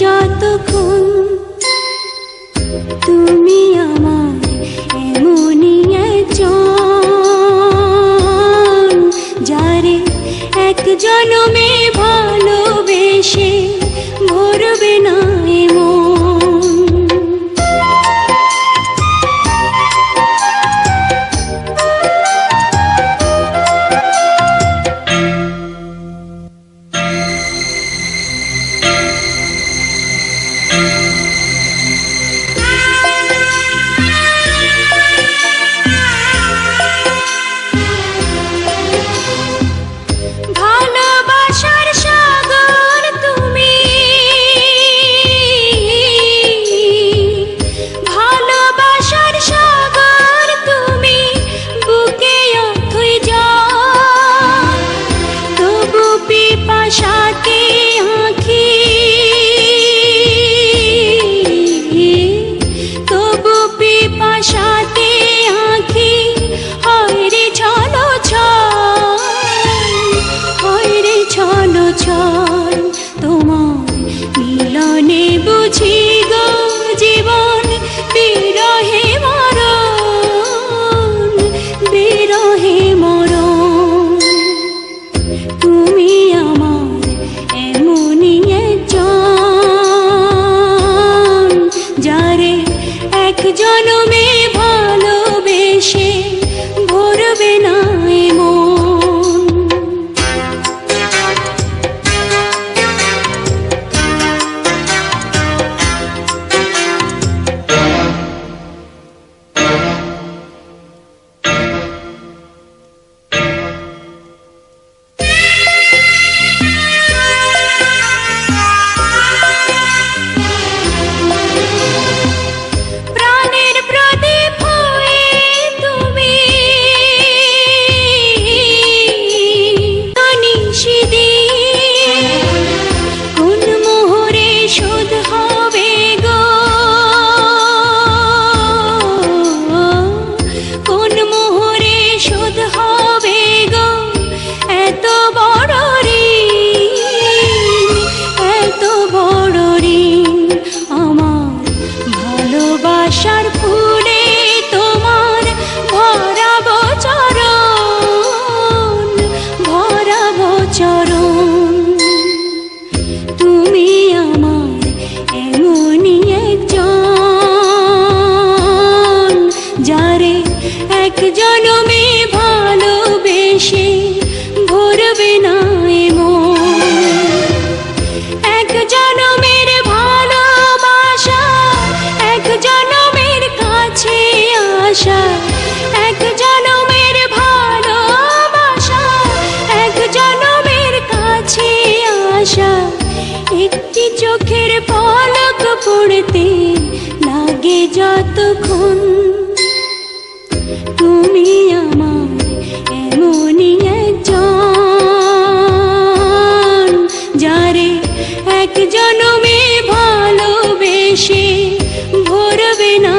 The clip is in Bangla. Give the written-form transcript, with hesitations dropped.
যতক্ষণ তুমি আমার এমনই একজন, যারে এক জনমে ভালোবেসে ভরবে না এমন। তোমার মিলনে বুঝি গো জীবন বিরহে মরণ, বিরহে মরণ। তুমি আমার এমনই একজন, যারে এক জনমে ভালোবেসে ভরবে না এমন। ভালোবাসার ফুলে তোমার ভরাবো চরণ, ভরাবো চরণ। তুমি আমার এমনই একজন, যারে এক জনমে ভালোবেসে ভরবে না এমন। এক জনমের ভালোবাসা, এক জনমের কাছে আসা, এক জনমের ভালোবাসা, এক জনমের কাছে আসা। একটি চোখের পলক পড়তে লাগে যতক্ষণ